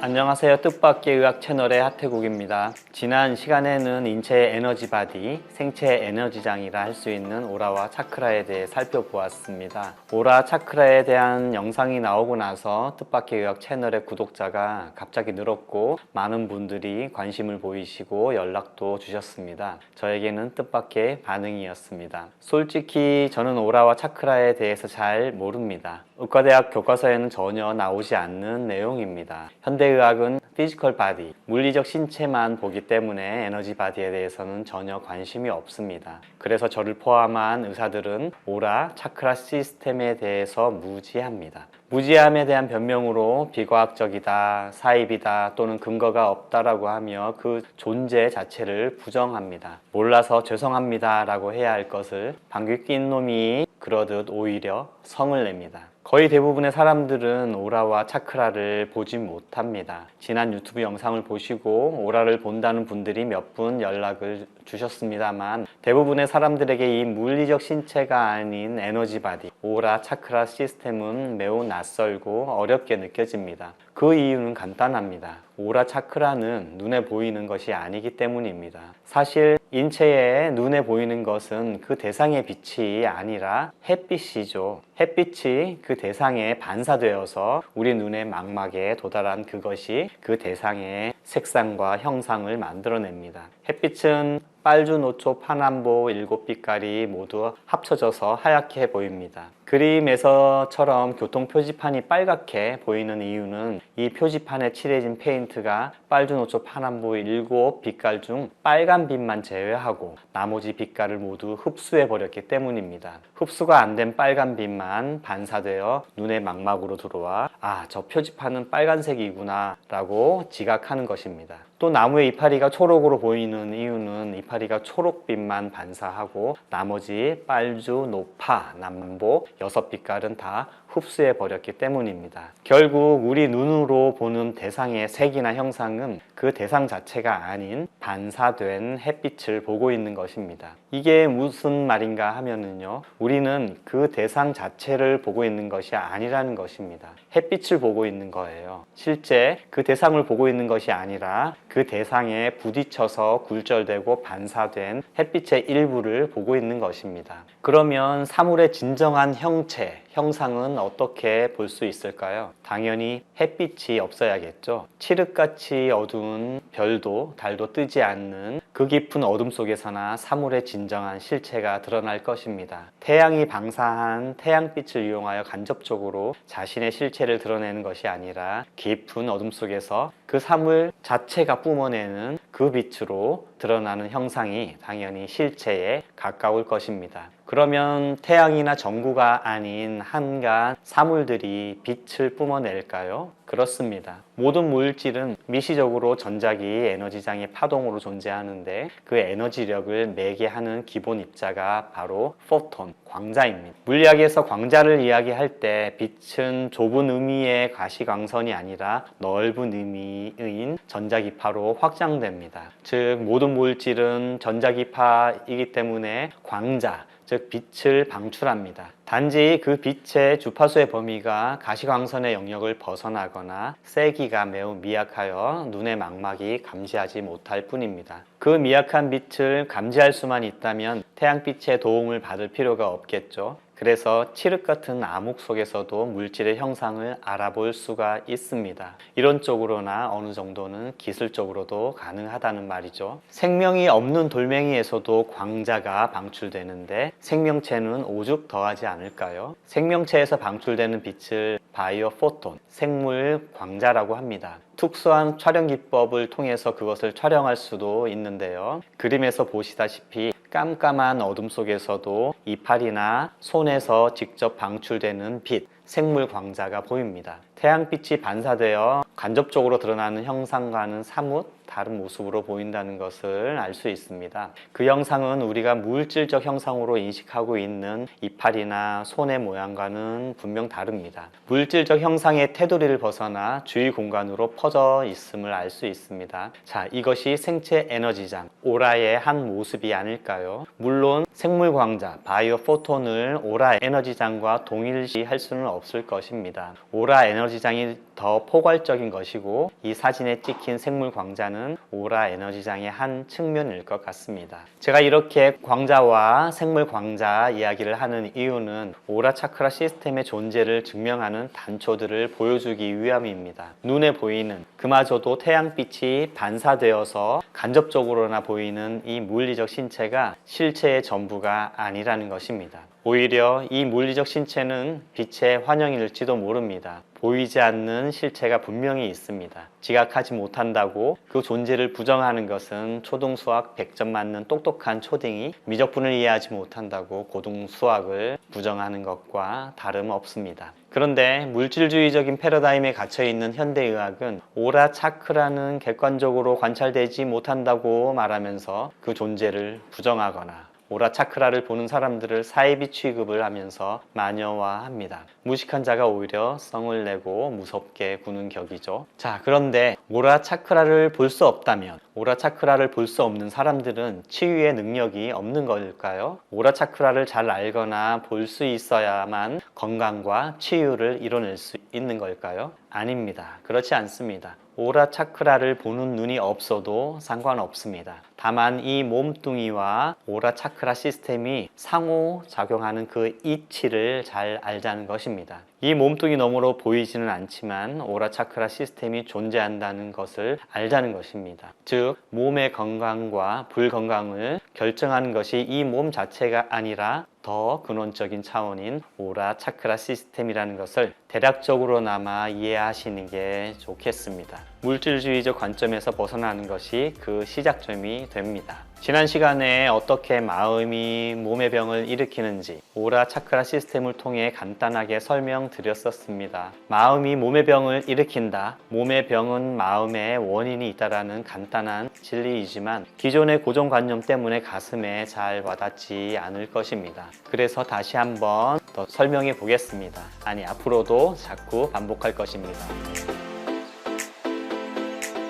안녕하세요. 뜻밖의 의학 채널의 하태국입니다. 지난 시간에는 인체의 에너지 바디, 생체의 에너지장이라 할 수 있는 오라와 차크라에 대해 살펴보았습니다. 오라 차크라에 대한 영상이 나오고 나서 뜻밖의 의학 채널의 구독자가 갑자기 늘었고 많은 분들이 관심을 보이시고 연락도 주셨습니다. 저에게는 뜻밖의 반응이었습니다. 솔직히 저는 오라와 차크라에 대해서 잘 모릅니다. 의과대학 교과서에는 전혀 나오지 않는 내용입니다. 현대의학은 피지컬 바디, 물리적 신체만 보기 때문에 에너지 바디에 대해서는 전혀 관심이 없습니다. 그래서 저를 포함한 의사들은 오라, 차크라 시스템에 대해서 무지합니다. 무지함에 대한 변명으로 비과학적이다, 사입이다 또는 근거가 없다라고 하며 그 존재 자체를 부정합니다. 몰라서 죄송합니다 라고 해야 할 것을 방귀 낀 놈이 그러듯 오히려 성을 냅니다. 거의 대부분의 사람들은 오라와 차크라를 보지 못합니다. 지난 유튜브 영상을 보시고 오라를 본다는 분들이 몇 분 연락을 주셨습니다만 대부분의 사람들에게 이 물리적 신체가 아닌 에너지 바디, 오라, 차크라 시스템은 매우 낯설고 어렵게 느껴집니다. 그 이유는 간단합니다. 오라 차크라는 눈에 보이는 것이 아니기 때문입니다. 사실 인체에 눈에 보이는 것은 그 대상의 빛이 아니라 햇빛이죠. 햇빛이 그 대상에 반사되어서 우리 눈의 망막에 도달한 그것이 그 대상의 색상과 형상을 만들어냅니다. 햇빛은 빨주, 노초, 파남보 7빛깔이 모두 합쳐져서 하얗게 보입니다. 그림에서처럼 교통 표지판이 빨갛게 보이는 이유는 이 표지판에 칠해진 페인트가 빨주, 노초, 파남보 7빛깔 중 빨간 빛만 제외하고 나머지 빛깔을 모두 흡수해 버렸기 때문입니다. 흡수가 안 된 빨간 빛만 반사되어 눈의 망막으로 들어와 저 표지판은 빨간색이구나 라고 지각하는 것입니다. 또 나무의 이파리가 초록으로 보이는 이유는 이파리가 초록빛만 반사하고 나머지 빨주, 노파, 남보 6빛깔은 다 흡수해 버렸기 때문입니다. 결국 우리 눈으로 보는 대상의 색이나 형상은 그 대상 자체가 아닌 반사된 햇빛을 보고 있는 것입니다. 이게 무슨 말인가 하면은요, 우리는 그 대상 자체를 보고 있는 것이 아니라는 것입니다. 햇빛을 보고 있는 거예요. 실제 그 대상을 보고 있는 것이 아니라 그 대상에 부딪혀서 굴절되고 반사된 햇빛의 일부를 보고 있는 것입니다. 그러면 사물의 진정한 형체, 형상은 어떻게 볼 수 있을까요? 당연히 햇빛이 없어야겠죠. 칠흑같이 어두운 별도, 달도 뜨지 않는 그 깊은 어둠 속에서나 사물의 진정한 실체가 드러날 것입니다. 태양이 방사한 태양빛을 이용하여 간접적으로 자신의 실체를 드러내는 것이 아니라 깊은 어둠 속에서 그 사물 자체가 뿜어내는 그 빛으로 드러나는 형상이 당연히 실체에 가까울 것입니다. 그러면 태양이나 전구가 아닌 한간 사물들이 빛을 뿜어낼까요? 그렇습니다. 모든 물질은 미시적으로 전자기 에너지장의 파동으로 존재하는데 그 에너지력을 매개하는 기본 입자가 바로 포톤, 광자입니다. 물리학에서 광자를 이야기할 때 빛은 좁은 의미의 가시광선이 아니라 넓은 의미인 전자기파로 확장됩니다. 즉 모든 물질은 전자기파이기 때문에 광자, 즉 빛을 방출합니다. 단지 그 빛의 주파수의 범위가 가시광선의 영역을 벗어나거나 세기가 매우 미약하여 눈의 망막이 감지하지 못할 뿐입니다. 그 미약한 빛을 감지할 수만 있다면 태양빛의 도움을 받을 필요가 없겠죠. 그래서 칠흑 같은 암흑 속에서도 물질의 형상을 알아볼 수가 있습니다. 이론적으로나 어느 정도는 기술적으로도 가능하다는 말이죠. 생명이 없는 돌멩이에서도 광자가 방출되는데 생명체는 오죽 더하지 않을까요? 생명체에서 방출되는 빛을 바이오 포톤, 생물 광자라고 합니다. 특수한 촬영 기법을 통해서 그것을 촬영할 수도 있는데요. 그림에서 보시다시피 깜깜한 어둠 속에서도 이파리나 손에서 직접 방출되는 빛, 생물 광자가 보입니다. 태양빛이 반사되어 간접적으로 드러나는 형상과는 사뭇 다른 모습으로 보인다는 것을 알 수 있습니다. 그 형상은 우리가 물질적 형상으로 인식하고 있는 이파리나 손의 모양과는 분명 다릅니다. 물질적 형상의 테두리를 벗어나 주위 공간으로 퍼져 있음을 알 수 있습니다. 자, 이것이 생체 에너지장, 오라의 한 모습이 아닐까요? 물론 생물광자, 바이오포톤을 오라 에너지장과 동일시할 수는 없을 것입니다. 오라 에너지장이 더 포괄적인 것이고 이 사진에 찍힌 생물광자는 오라 에너지장의 한 측면일 것 같습니다. 제가 이렇게 광자와 생물광자 이야기를 하는 이유는 오라 차크라 시스템의 존재를 증명하는 단초들을 보여주기 위함입니다. 눈에 보이는, 그마저도 태양빛이 반사되어서 간접적으로나 보이는 이 물리적 신체가 실체의 전부가 아니라는 것입니다. 오히려 이 물리적 신체는 빛의 환영일지도 모릅니다. 보이지 않는 실체가 분명히 있습니다. 지각하지 못한다고 그 존재를 부정하는 것은 초등수학 100점 맞는 똑똑한 초딩이 미적분을 이해하지 못한다고 고등수학을 부정하는 것과 다름없습니다. 그런데 물질주의적인 패러다임에 갇혀있는 현대의학은 오라 차크라는 객관적으로 관찰되지 못한다고 말하면서 그 존재를 부정하거나 오라 차크라를 보는 사람들을 사이비 취급을 하면서 마녀화합니다. 무식한 자가 오히려 성을 내고 무섭게 구는 격이죠. 자, 그런데 오라 차크라를 볼 수 없다면, 오라 차크라를 볼 수 없는 사람들은 치유의 능력이 없는 걸까요? 오라 차크라를 잘 알거나 볼 수 있어야만 건강과 치유를 이뤄낼 수 있는 걸까요? 아닙니다. 그렇지 않습니다. 오라 차크라를 보는 눈이 없어도 상관없습니다. 다만 이 몸뚱이와 오라 차크라 시스템이 상호작용하는 그 이치를 잘 알자는 것입니다. 이 몸뚱이 너머로 보이지는 않지만 오라 차크라 시스템이 존재한다는 것을 알자는 것입니다. 즉, 몸의 건강과 불건강을 결정하는 것이 이 몸 자체가 아니라 더 근원적인 차원인 오라 차크라 시스템이라는 것을 대략적으로나마 이해하시는 게 좋겠습니다. 물질주의적 관점에서 벗어나는 것이 그 시작점이 됩니다. 지난 시간에 어떻게 마음이 몸의 병을 일으키는지 오라 차크라 시스템을 통해 간단하게 설명드렸었습니다. 마음이 몸의 병을 일으킨다. 몸의 병은 마음의 원인이 있다라는 간단한 진리이지만 기존의 고정관념 때문에 가슴에 잘 와닿지 않을 것입니다. 그래서 다시 한번 더 설명해 보겠습니다. 아니, 앞으로도 자꾸 반복할 것입니다.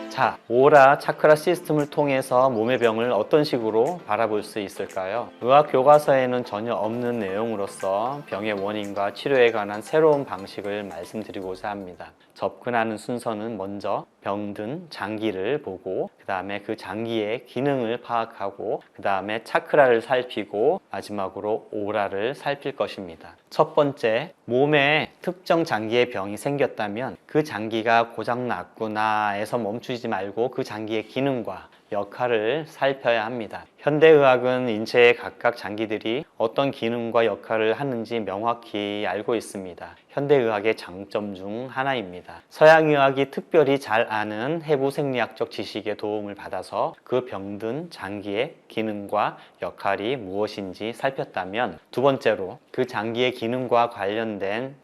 자, 오라 차크라 시스템을 통해서 몸의 병을 어떤 식으로 바라볼 수 있을까요? 의학 교과서에는 전혀 없는 내용으로서 병의 원인과 치료에 관한 새로운 방식을 말씀드리고자 합니다. 접근하는 순서는 먼저 병든 장기를 보고 그 다음에 그 장기의 기능을 파악하고 그 다음에 차크라를 살피고 마지막으로 오라를 살필 것입니다. 첫 번째, 몸에 특정 장기의 병이 생겼다면 그 장기가 고장났구나에서 멈추지 말고 그 장기의 기능과 역할을 살펴야 합니다. 현대의학은 인체의 각각 장기들이 어떤 기능과 역할을 하는지 명확히 알고 있습니다. 현대의학의 장점 중 하나입니다. 서양의학이 특별히 잘 아는 해부 생리학적 지식의 도움을 받아서 그 병든 장기의 기능과 역할이 무엇인지 살폈다면, 두 번째로 그 장기의 기능과 관련된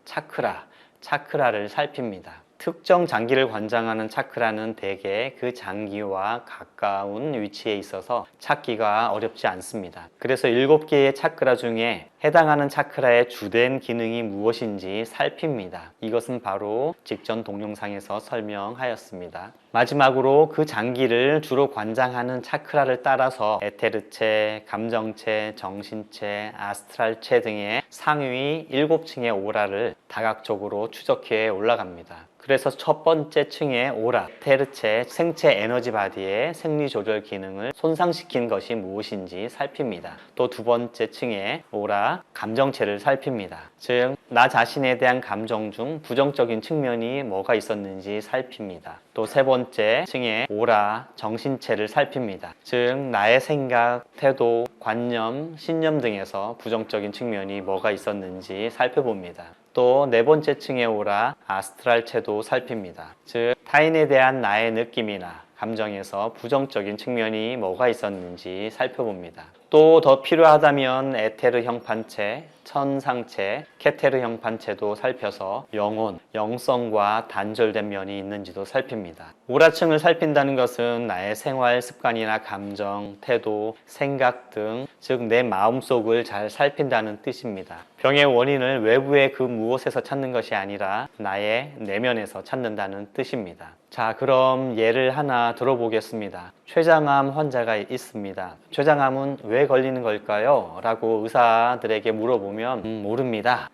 차크라를 살핍니다. 특정 장기를 관장하는 차크라는 대개 그 장기와 가까운 위치에 있어서 찾기가 어렵지 않습니다. 그래서 7개의 차크라 중에 해당하는 차크라의 주된 기능이 무엇인지 살핍니다. 이것은 바로 직전 동영상에서 설명하였습니다. 마지막으로 그 장기를 주로 관장하는 차크라를 따라서 에테르체, 감정체, 정신체, 아스트랄체 등의 상위 7층의 오라를 다각적으로 추적해 올라갑니다. 그래서 첫 번째 층의 오라, 에테르체, 생체 에너지 바디의 생리 조절 기능을 손상시킨 것이 무엇인지 살핍니다. 또 두 번째 층의 오라, 감정체를 살핍니다. 즉, 나 자신에 대한 감정 중 부정적인 측면이 뭐가 있었는지 살핍니다. 또 세 번째 층의 오라, 정신체를 살핍니다. 즉, 나의 생각, 태도, 관념, 신념 등에서 부정적인 측면이 뭐가 있었는지 살펴봅니다. 또 네 번째 층의 오라, 아스트랄체도 살핍니다. 즉, 타인에 대한 나의 느낌이나 감정에서 부정적인 측면이 뭐가 있었는지 살펴봅니다. 또 더 필요하다면 에테르 형판체, 천상체, 케테르 형판체도 살펴서 영혼, 영성과 단절된 면이 있는지도 살핍니다. 오라층을 살핀다는 것은 나의 생활 습관이나 감정, 태도, 생각 등, 즉 내 마음속을 잘 살핀다는 뜻입니다. 병의 원인을 외부의 그 무엇에서 찾는 것이 아니라 나의 내면에서 찾는다는 뜻입니다. 자, 그럼 예를 하나 들어보겠습니다. 췌장암 환자가 있습니다. 췌장암은 왜 왜 걸리는 걸까요? 라고 의사들에게 물어보면 모릅니다.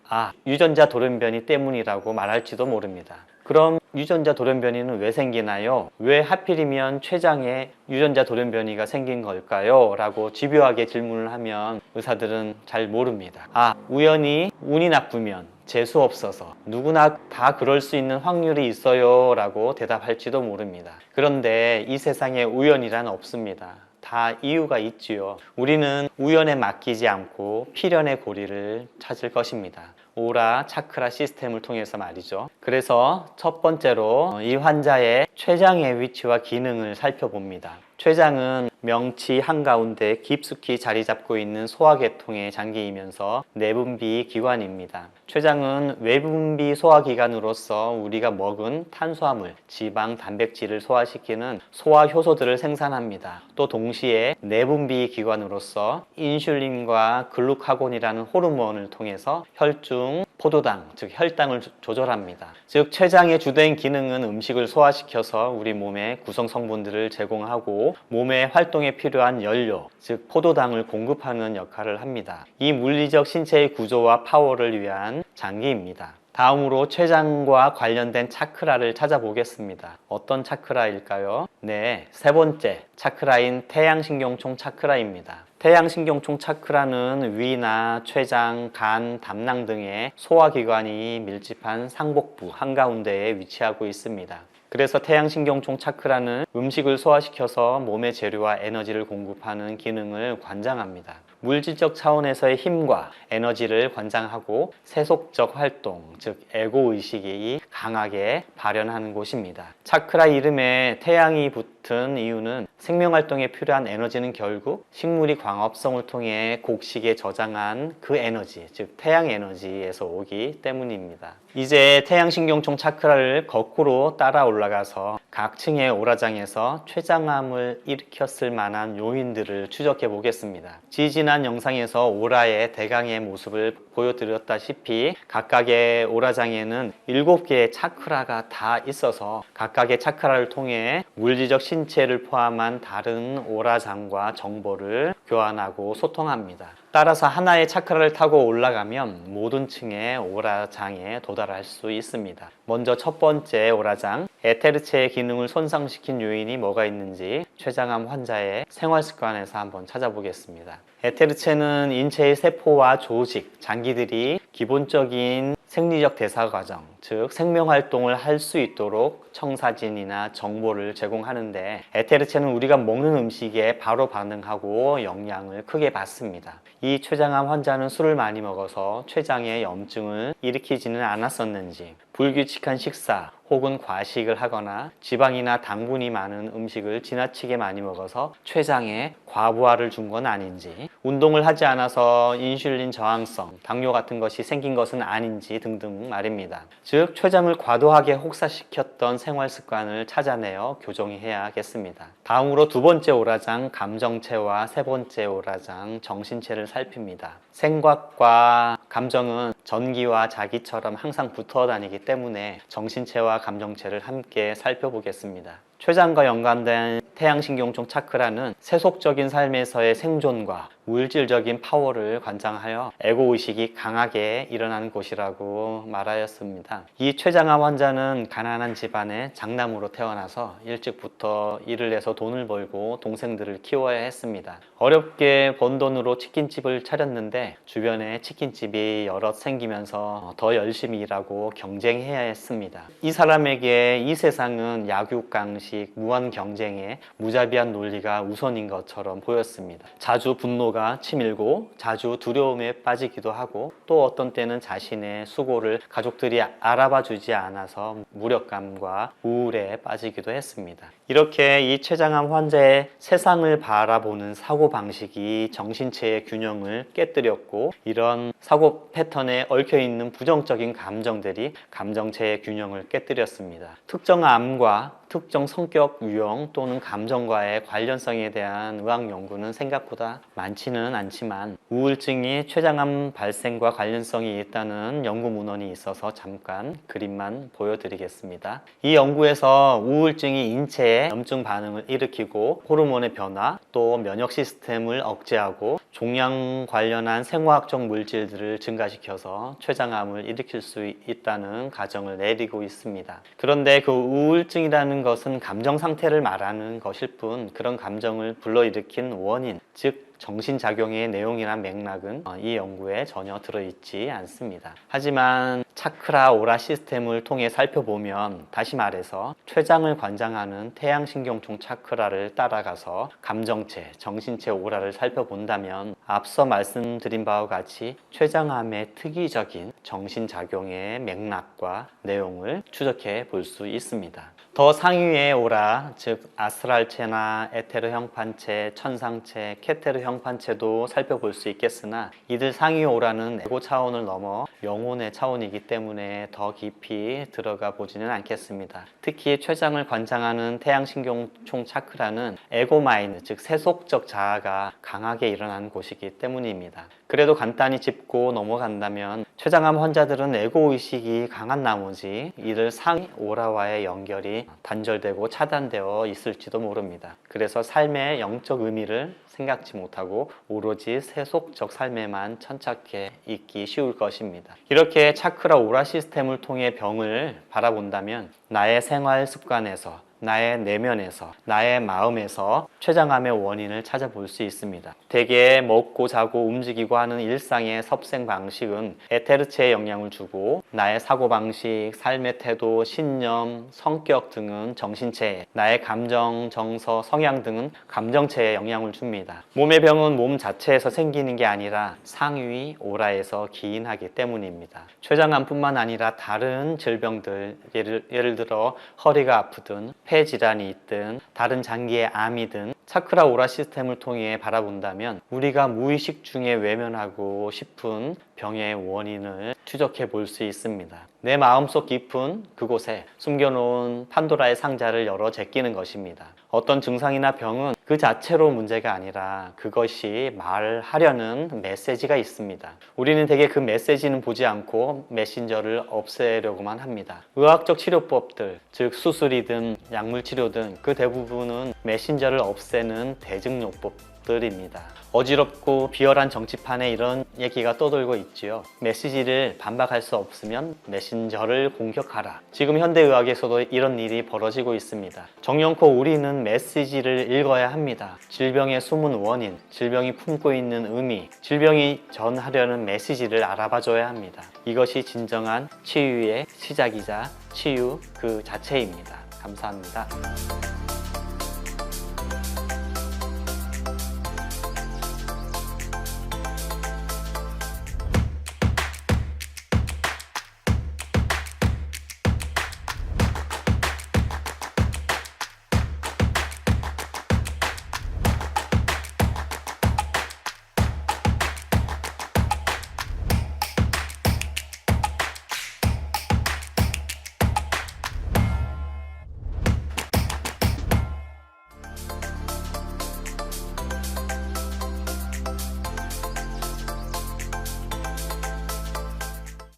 유전자 돌연변이 때문이라고 말할지도 모릅니다. 그럼 유전자 돌연변이는 왜 생기나요? 왜 하필이면 췌장에 유전자 돌연변이가 생긴 걸까요? 라고 집요하게 질문을 하면 의사들은 잘 모릅니다. 우연히 운이 나쁘면 재수 없어서 누구나 다 그럴 수 있는 확률이 있어요 라고 대답할지도 모릅니다. 그런데 이 세상에 우연이란 없습니다. 다 이유가 있지요. 우리는 우연에 맡기지 않고 필연의 고리를 찾을 것입니다. 오라 차크라 시스템을 통해서 말이죠. 그래서 첫 번째로 이 환자의 췌장의 위치와 기능을 살펴봅니다. 췌장은 명치 한가운데 깊숙이 자리 잡고 있는 소화계통의 장기이면서 내분비 기관입니다. 췌장은 외분비 소화기관으로서 우리가 먹은 탄수화물, 지방, 단백질을 소화시키는 소화효소들을 생산합니다. 또 동시에 내분비 기관으로서 인슐린과 글루카곤이라는 호르몬을 통해서 혈중, 포도당, 즉 혈당을 조절합니다. 즉 췌장의 주된 기능은 음식을 소화시켜서 우리 몸에 구성 성분들을 제공하고 몸의 활동에 필요한 연료, 즉 포도당을 공급하는 역할을 합니다. 이 물리적 신체의 구조와 파워를 위한 장기입니다. 다음으로 췌장과 관련된 차크라를 찾아보겠습니다. 어떤 차크라일까요? 네, 세 번째 차크라인 태양신경총 차크라입니다. 태양신경총 차크라는 위나 췌장, 간, 담낭 등의 소화기관이 밀집한 상복부 한가운데에 위치하고 있습니다. 그래서 태양신경총 차크라는 음식을 소화시켜서 몸의 재료와 에너지를 공급하는 기능을 관장합니다. 물질적 차원에서의 힘과 에너지를 관장하고 세속적 활동, 즉 에고의식이 강하게 발현하는 곳입니다. 차크라 이름에 태양이 붙은 이유는 생명활동에 필요한 에너지는 결국 식물이 광합성을 통해 곡식에 저장한 그 에너지, 즉 태양 에너지에서 오기 때문입니다. 이제 태양신경총 차크라를 거꾸로 따라 올라가서 각 층의 오라장에서 췌장암을 일으켰을 만한 요인들을 추적해 보겠습니다. 지난 영상에서 오라의 대강의 모습을 보여드렸다시피 각각의 오라장에는 7개의 차크라가 다 있어서 각각의 차크라를 통해 물리적 신체를 포함한 다른 오라장과 정보를 교환하고 소통합니다. 따라서 하나의 차크라를 타고 올라가면 모든 층의 오라장에 도달할 수 있습니다. 먼저 첫 번째 오라장, 에테르체의 기능을 손상시킨 요인이 뭐가 있는지 췌장암 환자의 생활 습관에서 한번 찾아보겠습니다. 에테르체는 인체의 세포와 조직, 장기들이 기본적인 생리적 대사 과정, 즉 생명활동을 할 수 있도록 청사진이나 정보를 제공하는데 에테르체는 우리가 먹는 음식에 바로 반응하고 영향을 크게 받습니다. 이 췌장암 환자는 술을 많이 먹어서 췌장에 염증을 일으키지는 않았었는지, 불규칙한 식사 혹은 과식을 하거나 지방이나 당분이 많은 음식을 지나치게 많이 먹어서 췌장에 과부하를 준 건 아닌지, 운동을 하지 않아서 인슐린 저항성, 당뇨 같은 것이 생긴 것은 아닌지 등등 말입니다. 즉 췌장을 과도하게 혹사시켰던 생활 습관을 찾아내어 교정해야겠습니다. 다음으로 두 번째 오라장 감정체와 세 번째 오라장 정신체를 살핍니다. 생각과 감정은 전기와 자기처럼 항상 붙어 다니기 때문에 정신체와 감정체를 함께 살펴보겠습니다. 췌장과 연관된 태양신경총 차크라는 세속적인 삶에서의 생존과 물질적인 파워를 관장하여 에고의식이 강하게 일어나는 곳이라고 말하였습니다. 이 췌장암 환자는 가난한 집안의 장남으로 태어나서 일찍부터 일을 해서 돈을 벌고 동생들을 키워야 했습니다. 어렵게 번 돈으로 치킨집을 차렸는데 주변에 치킨집이 여럿 생기면서 더 열심히 일하고 경쟁해야 했습니다. 이 사람에게 이 세상은 약육강식, 무한 경쟁에 무자비한 논리가 우선인 것처럼 보였습니다. 자주 분노가 치밀고 자주 두려움에 빠지기도 하고 또 어떤 때는 자신의 수고를 가족들이 알아봐 주지 않아서 무력감과 우울에 빠지기도 했습니다. 이렇게 이 췌장암 환자의 세상을 바라보는 사고방식이 정신체의 균형을 깨뜨렸고 이런 사고 패턴에 얽혀있는 부정적인 감정들이 감정체의 균형을 깨뜨렸습니다. 특정 암과 특정 성격, 유형 또는 감정과의 관련성에 대한 의학 연구는 생각보다 많지는 않지만 우울증이 췌장암 발생과 관련성이 있다는 연구 문헌이 있어서 잠깐 그림만 보여드리겠습니다. 이 연구에서 우울증이 인체에 염증 반응을 일으키고 호르몬의 변화, 또 면역 시스템을 억제하고 종양 관련한 생화학적 물질들을 증가시켜서 췌장암을 일으킬 수 있다는 가정을 내리고 있습니다. 그런데 그 우울증이라는 것은 감정 상태를 말하는 것일 뿐 그런 감정을 불러일으킨 원인, 즉 정신작용의 내용이나 맥락은 이 연구에 전혀 들어있지 않습니다. 하지만 차크라 오라 시스템을 통해 살펴보면 다시 말해서 췌장을 관장하는 태양신경총 차크라를 따라가서 감정체, 정신체 오라를 살펴본다면 앞서 말씀드린 바와 같이 췌장암의 특이적인 정신작용의 맥락과 내용을 추적해 볼 수 있습니다. 더 상위의 오라, 즉 아스트랄체나 에테르 형판체, 천상체, 케테르 형판체도 살펴볼 수 있겠으나 이들 상위 오라는 에고 차원을 넘어 영혼의 차원이기 때문에 더 깊이 들어가 보지는 않겠습니다. 특히 췌장을 관장하는 태양신경총 차크라는 에고 마인드, 즉 세속적 자아가 강하게 일어나는 곳이기 때문입니다. 그래도 간단히 짚고 넘어간다면 췌장암 환자들은 에고의식이 강한 나머지 이들 상위 오라와의 연결이 단절되고 차단되어 있을지도 모릅니다. 그래서 삶의 영적 의미를 생각지 못하고 오로지 세속적 삶에만 천착해 있기 쉬울 것입니다. 이렇게 차크라 오라 시스템을 통해 병을 바라본다면 나의 생활 습관에서, 나의 내면에서, 나의 마음에서 췌장암의 원인을 찾아볼 수 있습니다. 대개 먹고 자고 움직이고 하는 일상의 섭생 방식은 에테르체에 영향을 주고 나의 사고방식, 삶의 태도, 신념, 성격 등은 정신체에, 나의 감정, 정서, 성향 등은 감정체에 영향을 줍니다. 몸의 병은 몸 자체에서 생기는 게 아니라 상위 오라에서 기인하기 때문입니다. 췌장암뿐만 아니라 다른 질병들, 예를 들어 허리가 아프든 폐질환이 있든 다른 장기의 암이든 차크라 오라 시스템을 통해 바라본다면 우리가 무의식 중에 외면하고 싶은 병의 원인을 추적해 볼 수 있습니다. 내 마음속 깊은 그곳에 숨겨놓은 판도라의 상자를 열어 제끼는 것입니다. 어떤 증상이나 병은 그 자체로 문제가 아니라 그것이 말하려는 메시지가 있습니다. 우리는 대개 그 메시지는 보지 않고 메신저를 없애려고만 합니다. 의학적 치료법들, 즉 수술이든 약물 치료든 그 대부분은 메신저를 없애는 대증요법들입니다. 어지럽고 비열한 정치판에 이런 얘기가 떠돌고 있지요. 메시지를 반박할 수 없으면 메신저를 공격하라. 지금 현대의학에서도 이런 일이 벌어지고 있습니다. 정연코 우리는 메시지를 읽어야 합니다. 질병의 숨은 원인, 질병이 품고 있는 의미, 질병이 전하려는 메시지를 알아봐줘야 합니다. 이것이 진정한 치유의 시작이자 치유 그 자체입니다. 감사합니다.